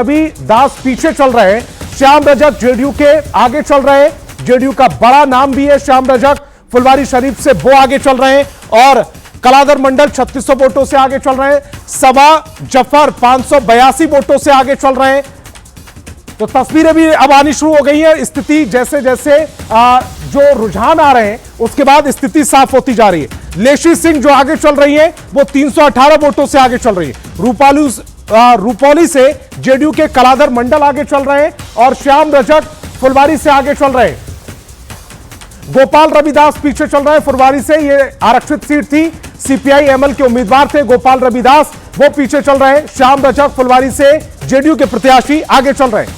अभी दास पीछे चल रहे हैं, श्याम रजक जेडीयू के आगे चल रहे हैं। जेडीयू का बड़ा नाम भी है श्याम रजक, फुलवारी शरीफ से वो आगे चल रहे हैं और कलाधर मंडल 3600 वोटों से आगे चल रहे हैं। सबा जफर 582 वोटों से आगे चल रहे हैं। तो तस्वीरें भी अब आनी शुरू हो गई है। स्थिति जैसे जैसे जो रुझान आ रहे हैं उसके बाद स्थिति साफ होती जा रही है। लेशी सिंह जो आगे चल रही है वो 318 वोटों से आगे चल रही है। रूपौली से जेडीयू के कलाधर मंडल आगे चल रहे हैं और श्याम रजक फुलवारी से आगे चल रहे हैं। गोपाल रविदास पीछे चल रहे हैं फुलवारी से, ये आरक्षित सीट थी, सीपीआई एमएल के उम्मीदवार थे गोपाल रविदास, वो पीछे चल रहे हैं। श्याम रजक फुलवारी से जेडीयू के प्रत्याशी आगे चल रहे हैं।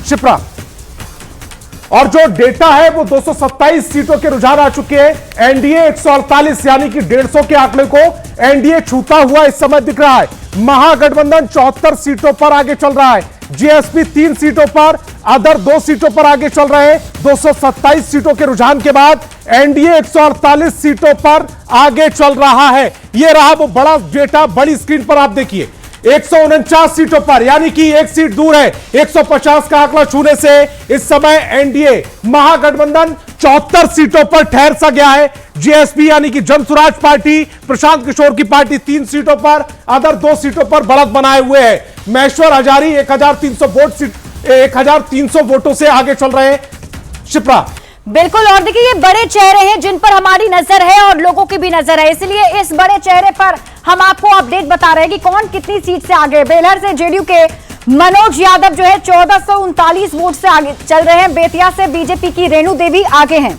शिप्रा और जो डेटा है वो 227 सीटों के रुझान आ चुके हैं। एनडीए 148 यानी कि 150 के आंकड़े को एनडीए छूता हुआ इस समय दिख रहा है। महागठबंधन 74 सीटों पर आगे चल रहा है। जीएसपी 3 सीटों पर, अदर 2 सीटों पर आगे चल रहे हैं। 227 सीटों के रुझान के बाद एनडीए 148 सीटों पर आगे चल रहा है। यह रहा वो बड़ा डेटा, बड़ी स्क्रीन पर आप देखिए। 149 सीटों पर यानी कि एक सीट दूर है 150 का आंकड़ा छूने से। इस समय एनडीए महागठबंधन 74 सीटों पर ठहर सा गया है। जीएसपी यानी कि जन स्वराज पार्टी, प्रशांत किशोर की पार्टी 3 सीटों पर, अदर 2 सीटों पर बढ़त बनाए हुए हैं। महेश्वर हजारी 1300 वोटों से आगे चल रहे हैं। शिप्रा बिल्कुल, और देखिए ये बड़े चेहरे हैं जिन पर हमारी नजर है और लोगों की भी नजर है, इसलिए इस बड़े चेहरे पर हम आपको अपडेट बता रहे हैं कि कौन कितनी सीट से आगे। बेलहर से जेडीयू के मनोज यादव जो है 1439 वोट से आगे चल रहे हैं। बेतिया से बीजेपी की रेणु देवी आगे हैं।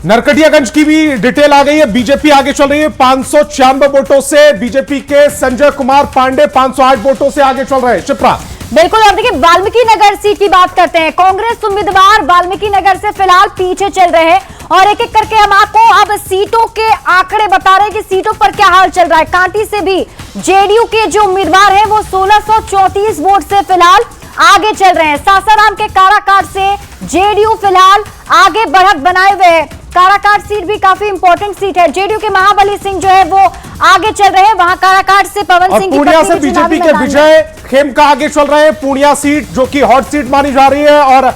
नरकटियागंज की भी डिटेल आ गई है। बीजेपी आगे चल रही है 596 वोटों से। बीजेपी के संजय कुमार पांडे 508 वोटों से आगे चल रहे हैं। शिप्रा बिल्कुल, और देखिए वाल्मीकि नगर सीट की बात करते हैं। कांग्रेस उम्मीदवार वाल्मीकि नगर से फिलहाल पीछे चल रहे हैं और एक एक करके हम आपको अब सीटों के आंकड़े बता रहे हैं कि सीटों पर क्या हाल चल रहा है। कांटी से भी जेडीयू के जो उम्मीदवार हैं वो 1634 वोट से फिलहाल आगे चल रहे हैं। सासाराम के काराकाट से जेडीयू फिलहाल आगे बढ़त बनाए हुए है। काराकाट सीट भी काफी इंपॉर्टेंट सीट है। जेडीयू के महाबली सिंह जो है वो आगे चल रहे हैं। वहां काराकाट से पवन सिंह की पूर्णिया से बीजेपी के विजय खेमका आगे चल रहे हैं। पूर्णिया सीट जो कि हॉट सीट मानी जा रही है और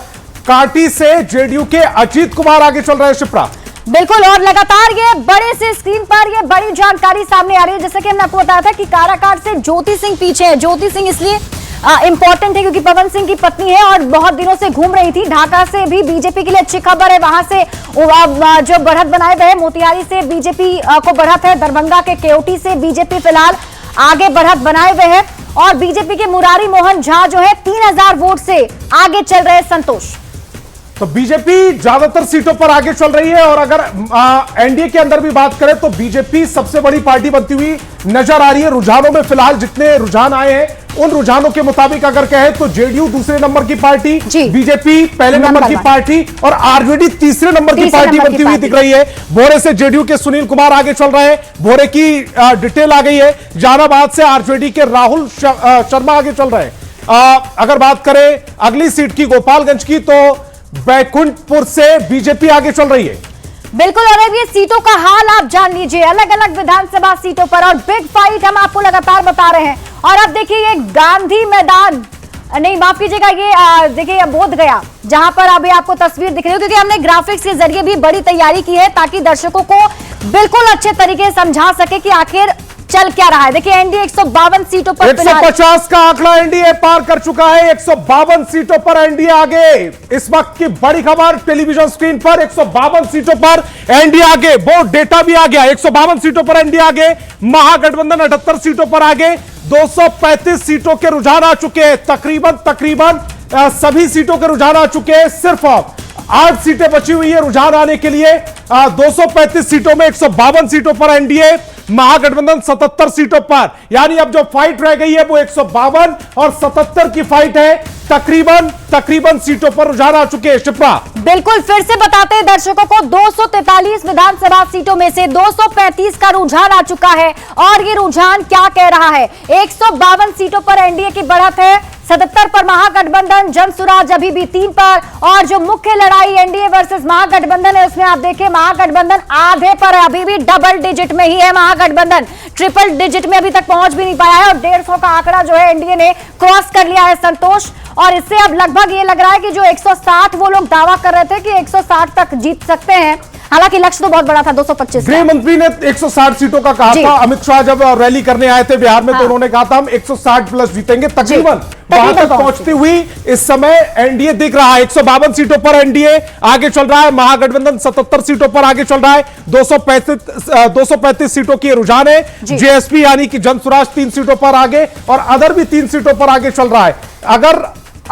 कांटी से जेडीयू के अजीत कुमार आगे चल रहे हैं। शिप्रा बिल्कुल, और लगातार ये बड़े से स्क्रीन पर ये बड़ी जानकारी सामने आ रही है। जैसे कि हमने आपको बताया था कि काराकाट से ज्योति सिंह पीछे है। ज्योति सिंह इसलिए इंपॉर्टेंट है क्योंकि पवन सिंह की पत्नी है और बहुत दिनों से घूम रही थी। ढाका से भी बीजेपी के लिए अच्छी खबर है, वहां से जो बढ़त बनाए गए। मोतिहारी से बीजेपी को बढ़त है। दरभंगा के केओटी से बीजेपी फिलहाल आगे बढ़त बनाए हुए है और बीजेपी के मुरारी मोहन झा जो है 3000 वोट से आगे चल रहे। संतोष तो बीजेपी ज्यादातर सीटों पर आगे चल रही है और अगर एनडीए के अंदर भी बात करें तो बीजेपी सबसे बड़ी पार्टी बनती हुई नजर आ रही है। रुझानों में फिलहाल जितने रुझान आए हैं उन रुझानों के मुताबिक अगर कहें तो जेडीयू दूसरे नंबर की पार्टी, बीजेपी पहले नंबर की पार्टी और आरजेडी तीसरे नंबर की पार्टी बनती हुई दिख रही है। भोरे से जेडीयू के सुनील कुमार आगे चल रहे हैं। भोरे की डिटेल आ गई है। जहानाबाद से आरजेडी के राहुल शर्मा आगे चल रहे हैं। अगर बात करें अगली सीट की गोपालगंज की तो बैकुंठपुर से बीजेपी आगे चल रही है। बिल्कुल, और अब ये सीटों का हाल आप जान लीजिए अलग अलग विधानसभा सीटों पर और बिग फाइट हम आपको लगातार बता रहे हैं। और अब देखिए ये गांधी मैदान, नहीं माफ कीजिएगा, ये देखिए बोध गया जहां पर अभी आपको तस्वीर दिख रही है क्योंकि हमने ग्राफिक्स के जरिए भी बड़ी तैयारी की है ताकि दर्शकों को बिल्कुल अच्छे तरीके से समझा सके कि आखिर चल क्या रहा है। देखिए एनडीए 152 सीटों पर 150 का आंकड़ा एनडीए पार कर चुका है। 152 सीटों पर एनडीए आगे। इस वक्त की बड़ी खबर टेलीविजन स्क्रीन पर 152 सीटों पर एनडीए आगे। बोर्ड डेटा भी आ गया। 152 सीटों पर एनडीए आगे। महागठबंधन 78 सीटों पर आगे। 235 सीटों के रुझान आ चुके हैं। तकरीबन सभी सीटों के रुझान आ चुके हैं। सिर्फ 8 सीटें बची हुई है रुझान आने के लिए। 235 सीटों में 152 सीटों पर एनडीए, महागठबंधन 77 सीटों पर, यानी अब जो फाइट रह गई है वो 152 और 77 की फाइट है। तकरीबन सीटों पर रुझान आ चुके हैं। शिप्रा बिल्कुल, फिर से बताते हैं दर्शकों को 243 विधानसभा सीटों में से 235 का रुझान आ चुका है और ये रुझान क्या कह रहा है। 152 सीटों पर एनडीए की बढ़त है। 77 पर महागठबंधन, जनसुराज अभी भी 3 पर, और जो मुख्य लड़ाई एनडीए वर्सेस महागठबंधन है उसमें आप देखिए महागठबंधन आधे पर है, अभी भी डबल डिजिट में ही है महागठबंधन, ट्रिपल डिजिट में अभी तक पहुंच भी नहीं पाया है और 150 का आंकड़ा जो है एनडीए ने क्रॉस कर लिया है संतोष। और इससे अब लगभग ये लग रहा है कि जो 160 वो लोग दावा कर रहे थे कि 160 तक जीत सकते हैं, हालांकि लक्ष्य तो बहुत बड़ा था 225। गृह मंत्री ने 160 सीटों का कहा था। अमित शाह जब रैली करने आए थे बिहार में तो उन्होंने कहा था हम 160 प्लस जीतेंगे, तकरीबन वहां तक पहुंचती हुई इस समय एनडीए दिख रहा है। 152 सीटों पर एनडीए आगे चल रहा है, महागठबंधन 77 सीटों पर आगे चल रहा है, 235 सीटों की रुझान है, जेएसपी यानी कि जनसुराज 3 सीटों पर आगे और अदर भी 3 सीटों पर आगे चल रहा है। अगर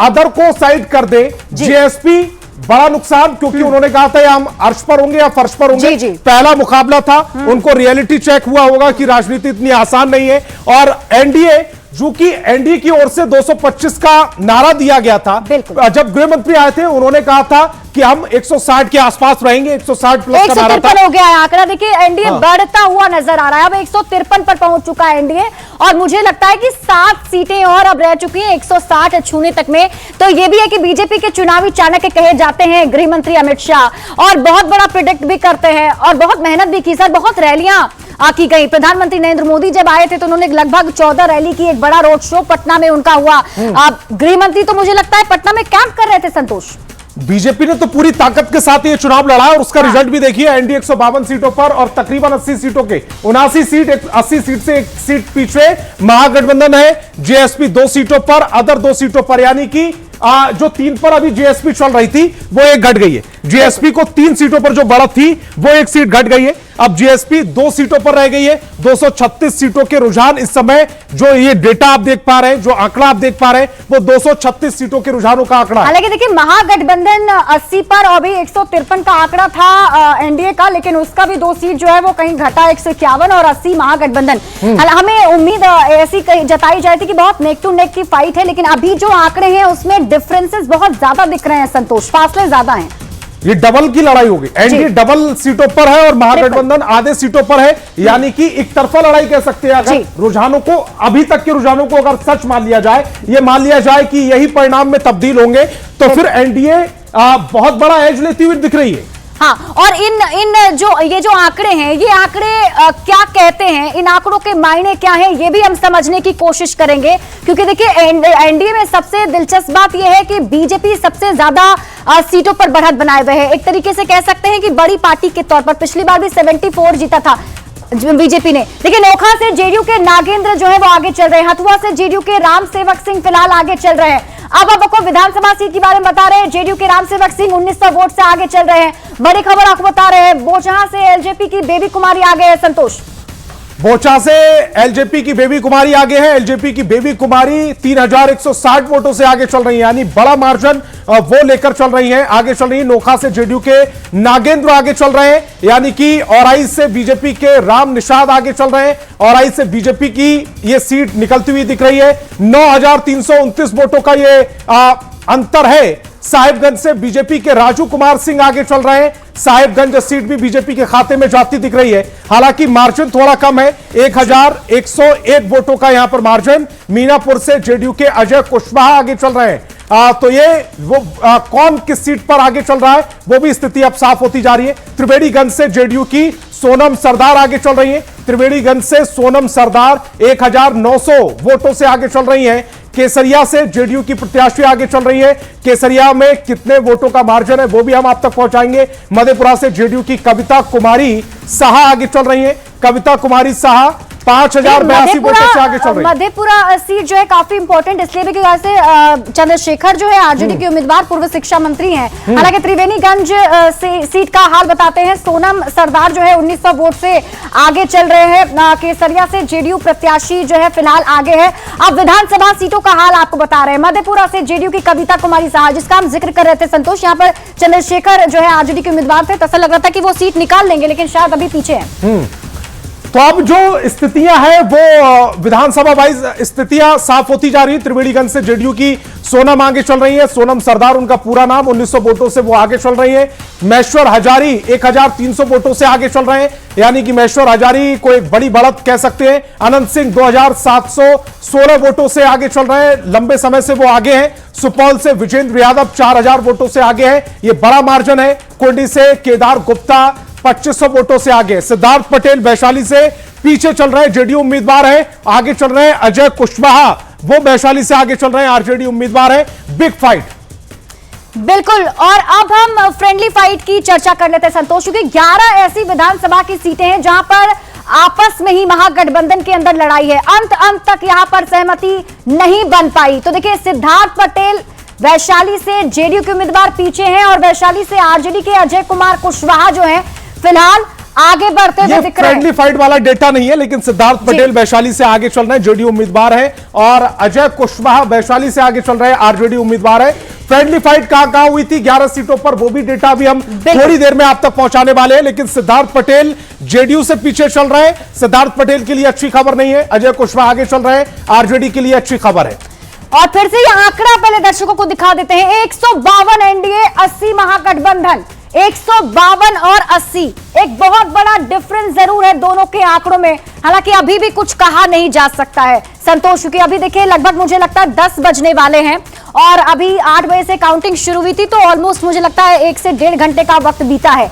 अदर को साइड कर दे जेएसपी, बड़ा नुकसान, क्योंकि उन्होंने कहा था हम अर्श पर होंगे या फर्श पर होंगे। पहला मुकाबला था, उनको रियलिटी चेक हुआ होगा कि राजनीति इतनी आसान नहीं है। और एनडीए, जो कि एनडीए की ओर से 225 का नारा दिया गया था, जब गृह मंत्री आए थे उन्होंने कहा था कि हम 160 के आसपास रहेंगे, 160 प्लस का नारा था। हो गया है आंकड़ा, देखिए एनडीए बढ़ता हुआ नजर आ रहा है, अब 153 पर पहुंच चुका है एनडीए और मुझे लगता है कि 7 सीटें और अब रह चुकी हैं 160 छूने तक में। तो ये भी है कि बीजेपी के चुनावी चाणक्य कहे जाते हैं गृह मंत्री अमित शाह, और बहुत बड़ा प्रिडिक्ट भी करते हैं और बहुत मेहनत भी की सर, बहुत रैलियां की गई। प्रधानमंत्री नरेंद्र मोदी जब आए थे तो उन्होंने लगभग 14 रैली की, एक बड़ा रोड शो पटना में उनका हुआ। गृह मंत्री तो मुझे लगता है पटना में कैंप कर रहे थे संतोष। बीजेपी ने तो पूरी ताकत के साथ ये चुनाव लड़ा है और उसका रिजल्ट भी देखिए, एनडीए 152 सीटों पर और तकरीबन 80 सीटों के 79 सीट, 80 सीट से 1 सीट पीछे महागठबंधन है, जेएसपी 2 सीटों पर, अदर 2 सीटों पर, यानी कि जो 3 पर अभी जेएसपी चल रही थी वो 1 घट गई है। जेएसपी को 3 सीटों पर जो बढ़त थी वो 1 सीट घट गई है, अब जेएसपी 2 सीटों पर रह गई है। 236 सीटों के रुझान इस समय, जो ये डेटा आप देख पा रहे हैं, जो आंकड़ा आप देख पा रहे हैं, वो 236 सीटों के रुझानों का आंकड़ा है। हालांकि देखिए महागठबंधन 80 पर और अभी 153 का आंकड़ा था एनडीए का, लेकिन उसका भी 2 सीट जो है वो कहीं घटा, 151 और 80 महागठबंधन। हमें उम्मीद ऐसी जताई जाती थी कि बहुत नेक टू नेक की फाइट है, लेकिन अभी जो आंकड़े हैं उसमें डिफरेंसेस बहुत ज्यादा दिख रहे हैं संतोष, फासले ज्यादा हैं। ये डबल की लड़ाई होगी, एनडीए डबल सीटों पर है और महागठबंधन आधे सीटों पर है, यानी कि एक तरफा लड़ाई कह सकते हैं। अगर रुझानों को, अभी तक के रुझानों को अगर सच मान लिया जाए, ये मान लिया जाए कि यही परिणाम में तब्दील होंगे, तो फिर एनडीए बहुत बड़ा एज लेती हुई दिख रही है। हाँ, और इन जो आंकड़े हैं, ये आंकड़े क्या कहते हैं, इन आंकड़ों के मायने क्या हैं, ये भी हम समझने की कोशिश करेंगे। क्योंकि देखिए एनडीए में सबसे दिलचस्प बात यह है कि बीजेपी सबसे ज्यादा सीटों पर बढ़त बनाए हुए है। एक तरीके से कह सकते हैं कि बड़ी पार्टी के तौर पर पिछली बार भी 74 जीता था बीजेपी ने। लेकिन ओखा से जेडीयू के नागेंद्र जो है वो आगे चल रहे हैं, हथुआ से जेडीयू के राम सेवक सिंह फिलहाल आगे चल रहे हैं। अब आपको विधानसभा सीट के बारे में बता रहे हैं, जेडीयू के राम सेवक सिंह 1900 वोट से आगे चल रहे हैं। बड़ी खबर आपको बता रहे हैं, बोचहा से एलजेपी की बेबी कुमारी आगे है संतोष। बोचा से एलजेपी की बेबी कुमारी आगे है, एलजेपी की बेबी कुमारी 3160 वोटों से आगे चल रही है, यानी बड़ा मार्जिन वो लेकर चल रही हैं, आगे चल रही है। नोखा से जेडीयू के नागेंद्र आगे चल रहे हैं, यानी कि औराई से बीजेपी के राम निषाद आगे चल रहे हैं, औराई से बीजेपी की ये सीट निकलती हुई दिख रही है। 9329 वोटों का ये अंतर है। साहिबगंज से बीजेपी के राजू कुमार सिंह आगे चल रहे हैं, साहिबगंज सीट भी बीजेपी के खाते में जाती दिख रही है, हालांकि मार्जिन थोड़ा कम है, 1101 वोटों का यहां पर मार्जिन। मीनापुर से जेडीयू के अजय कुशवाहा आगे चल रहे हैं, तो ये वो कौन किस सीट पर आगे चल रहा है वो भी स्थिति अब साफ होती जा रही है। त्रिवेणीगंज से जेडीयू की सोनम सरदार आगे चल रही है, त्रिवेणीगंज से सोनम सरदार 1900 वोटों से आगे चल रही हैं। केसरिया से जेडीयू की प्रत्याशी आगे चल रही है, केसरिया में कितने वोटों का मार्जिन है वो भी हम आप तक पहुंचाएंगे। मधेपुरा से जेडीयू की कविता कुमारी साहा आगे चल रही है, कविता कुमारी साहा 5082 वोटों से आगे चल रही है। मधेपुरा सीट जो है काफी इंपॉर्टेंट इसलिए भी कि चंद्रशेखर जो है आरजेडी के उम्मीदवार पूर्व शिक्षा मंत्री हैं। हालांकि त्रिवेणीगंज सीट का हाल बताते हैं, सोनम सरदार जो है 1900 वोट से आगे चल रहे हैं। केसरिया से जेडीयू प्रत्याशी जो है फिलहाल आगे है। अब विधानसभा सीटों का हाल आपको बता रहे हैं, मधेपुरा से जेडीयू की कविता कुमारी साहा, जिसका हम जिक्र कर रहे थे संतोष, यहाँ पर चंद्रशेखर जो है आरजेडी के उम्मीदवार थे, तो ऐसा लग रहा था कि वो सीट निकाल लेंगे, लेकिन शायद अभी पीछे है। तो अब जो स्थितियां हैं वो विधानसभा वाइज स्थितियां साफ होती जा रही है। त्रिवेणीगंज से जेडीयू की सोनम आगे चल रही है, सोनम सरदार उनका पूरा नाम, 1900 वोटों से वो आगे चल रही है। महेश्वर हजारी 1300 वोटों से आगे चल रहे हैं, यानी कि महेश्वर हजारी को एक बड़ी बढ़त कह सकते हैं। अनंत सिंह 2716 वोटों से आगे चल रहे हैं, लंबे समय से वो आगे हैं। सुपौल से विजेंद्र यादव 4000 वोटों से आगे हैं, ये बड़ा मार्जिन है। कुंडी से केदार गुप्ता 2500 वोटों से आगे। सिद्धार्थ पटेल वैशाली से पीछे चल रहे हैं, जेडीयू उम्मीदवार है, आगे चल रहे हैं। अजय कुशवाहा वो वैशाली से आगे चल रहे हैं, आरजेडी उम्मीदवार है। Big fight. बिल्कुल, और अब हम फ्रेंडली फाइट की चर्चा कर लेते हैं संतोष, क्योंकि 11 ऐसी विधानसभा की सीटें हैं जहां पर आपस में ही महागठबंधन के अंदर लड़ाई है। अंत तक यहां पर सहमति नहीं बन पाई। तो देखिए, सिद्धार्थ पटेल वैशाली से जेडीयू के उम्मीदवार पीछे हैं और वैशाली से आरजेडी के अजय कुमार कुशवाहा जो हैं फिलहाल आगे बढ़ते हुए दिख रहे हैं। फ्रेंडली फाइट वाला डेटा नहीं है, लेकिन सिद्धार्थ पटेल वैशाली से आगे चल रहे हैं, जेडीयू उम्मीदवार है, और अजय कुशवाहा वैशाली से आगे चल रहे हैं, आरजेडी उम्मीदवार है। फ्रेंडली फाइट कहां हुई थी 11 सीटों पर, वो भी डेटा भी हम थोड़ी देर में आप तक पहुंचाने वाले हैं। लेकिन सिद्धार्थ पटेल जेडीयू से पीछे चल रहे हैं, सिद्धार्थ पटेल के लिए अच्छी खबर नहीं है। अजय कुशवाहा आगे चल रहे हैं, आरजेडी के लिए अच्छी खबर है। और फिर से यह आंकड़ा पहले दर्शकों को दिखा देते हैं। 152 एनडीए, 80 महागठबंधन। 152 और 80, एक बहुत बड़ा डिफरेंस जरूर है दोनों के आंकड़ों में। हालांकि अभी भी कुछ कहा नहीं जा सकता है संतोष, क्योंकि अभी देखिए लगभग मुझे लगता है 10 बजने वाले हैं और अभी 8 बजे से काउंटिंग शुरू हुई थी, तो ऑलमोस्ट मुझे लगता है 1 से 1.5 घंटे का वक्त बीता है।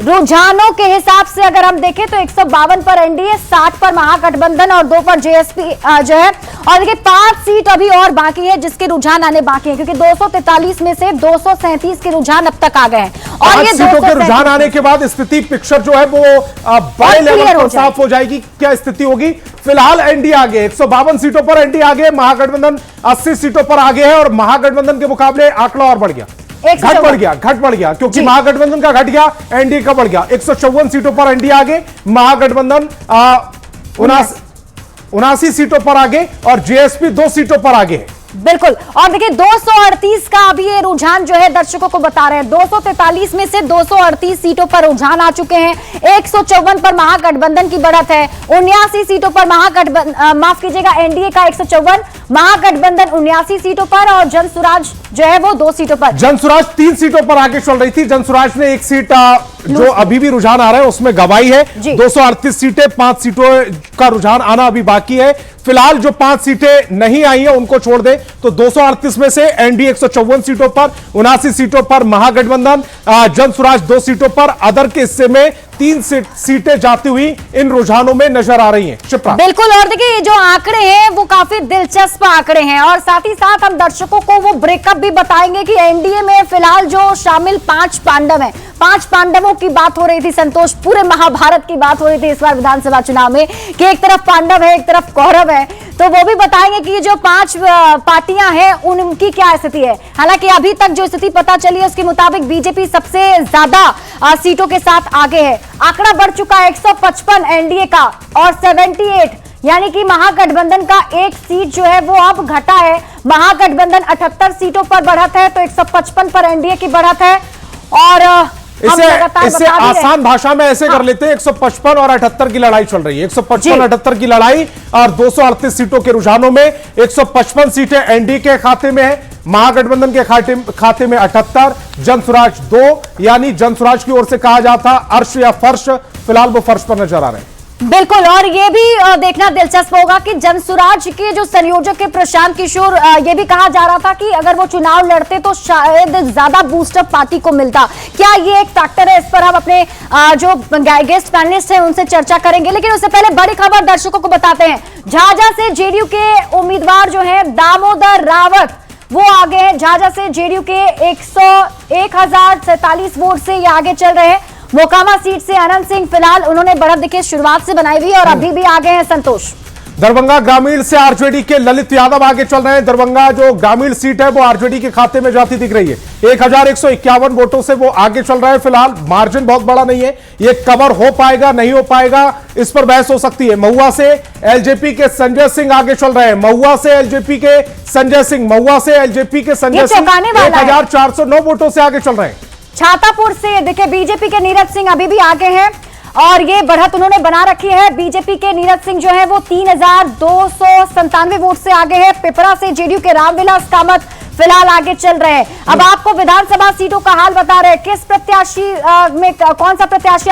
रुझानों के हिसाब से अगर हम देखें तो 152 पर एनडीए, 60 पर महागठबंधन और 2 पर जेएसपी जो है। और देखिए 5 सीट अभी और बाकी है जिसके रुझान आने बाकी है, क्योंकि 243 में से 237 के रुझान अब तक आ गए हैं। और ये सीटों के रुझान आने के बाद स्थिति पिक्चर जो है वो बड़े लेवल पर साफ हो जाएगी। क्या स्थिति होगी? फिलहाल एनडीए आगे, 152 सीटों पर एनडीए आगे, महागठबंधन 80 सीटों पर आगे है, और महागठबंधन के मुकाबले आंकड़ा और बढ़ गया, घट बढ़ गया, क्योंकि महागठबंधन का घट गया, एनडीए का बढ़ गया। 154 सीटों पर एनडीए आगे, महागठबंधन 79 सीटों पर आगे, और जेएसपी 2 सीटों पर आगे है। बिल्कुल, और देखिए 238 का अभी ये रुझान जो है दर्शकों को बता रहे हैं। 243 में से 238 सीटों पर रुझान आ चुके हैं। 154 पर महागठबंधन की बढ़त है, 79 सीटों पर माफ कीजिएगा एनडीए का 154, महागठबंधन 79 सीटों पर, और जनसुराज जो है वो 2 सीटों पर। जनसुराज 3 सीटों पर आगे चल रही थी, जनसुराज ने 1 सीट जो अभी भी रुझान आ रहा है उसमें गवाई है। 238 सीटें, 5 सीटों का रुझान आना अभी बाकी है। फिलहाल जो 5 सीटें नहीं आई है उनको छोड़ दे तो 238 में से एनडीए 154 सीटों पर, 79 सीटों पर महागठबंधन, जनसुराज 2 सीटों पर, अदर के हिस्से में 3 सीटें जाती हुई इन रुझानों में नजर आ रही हैं। शिप्रा। बिल्कुल, और देखिए ये जो आंकड़े हैं वो काफी दिलचस्प आंकड़े हैं, और साथ ही साथ हम दर्शकों को वो ब्रेकअप भी बताएंगे कि एनडीए में फिलहाल जो शामिल 5 पांडव हैं, 5 पांडवों की बात हो रही थी संतोष, पूरे महाभारत की बात हो रही थी इस बार विधानसभा चुनाव में, कि एक तरफ पांडव है एक तरफ कौरव है, तो वो भी बताएंगे कि ये जो 5 पार्टियां हैं उनकी क्या स्थिति है। हालांकि अभी तक जो स्थिति पता चली है उसके मुताबिक बीजेपी सबसे ज्यादा सीटों के साथ आगे है। आंकड़ा बढ़ चुका है 155 एनडीए का और 78, यानी कि महागठबंधन का 1 सीट जो है वो अब घटा है। महागठबंधन 78 सीटों पर बढ़त है, तो 155 पर एनडीए की बढ़त है। और इसे आसान भाषा में ऐसे कर लेते हैं, 155 और 78 की लड़ाई चल रही है। 155-78 की लड़ाई, और 238 सीटों के रुझानों में 155 सीटें एनडीए के खाते में है, महागठबंधन के खाते में 78, जनसुराज 2, यानी जनसुराज की ओर से कहा जाता अर्श या फर्श, फिलहाल वो फर्श पर नजर आ रहे हैं। बिल्कुल, और ये भी देखना दिलचस्प होगा कि जनसुराज के जो संयोजक है प्रशांत किशोर, ये भी कहा जा रहा था कि अगर वो चुनाव लड़ते तो शायद ज्यादा बूस्टअप पार्टी को मिलता। क्या ये एक फैक्टर है? इस पर हम अपने जो गेस्ट पैनलिस्ट हैं उनसे चर्चा करेंगे, लेकिन उससे पहले बड़ी खबर दर्शकों को बताते हैं। झाझा से जेडीयू के उम्मीदवार जो है दामोदर रावत, वो आगे हैं। झाझा से जेडीयू के 1047 वोट से ये आगे चल रहे हैं। मोकामा सीट से अनंत सिंह फिलहाल उन्होंने बढ़त देखिए शुरुआत से बनाई हुई और अभी भी आगे हैं संतोष। दरभंगा ग्रामीण से आरजेडी के ललित यादव आगे चल रहे हैं। दरभंगा जो ग्रामीण सीट है वो आरजेडी के खाते में जाती दिख रही है। 1151 वोटों से वो आगे चल रहा है। फिलहाल मार्जिन बहुत बड़ा नहीं है, ये कवर हो पाएगा नहीं हो पाएगा इस पर बहस हो सकती है। महुआ से एलजेपी के संजय सिंह आगे चल रहे हैं। महुआ से एलजेपी के संजय सिंह 1409 वोटों से आगे चल रहे हैं। छातापुर से देखिए बीजेपी के नीरज सिंह अभी भी आगे हैं। और ये बढ़त उन्होंने बना रखी है। बीजेपी के नीरज सिंह जो है वो 3297 वोट से आगे है। पिपरा से जेडीयू के रामविलास कामत फिलहाल आगे चल रहे हैं। अब आपको विधानसभा सीटों का हाल बता रहे हैं, किस प्रत्याशी में कौन सा प्रत्याशी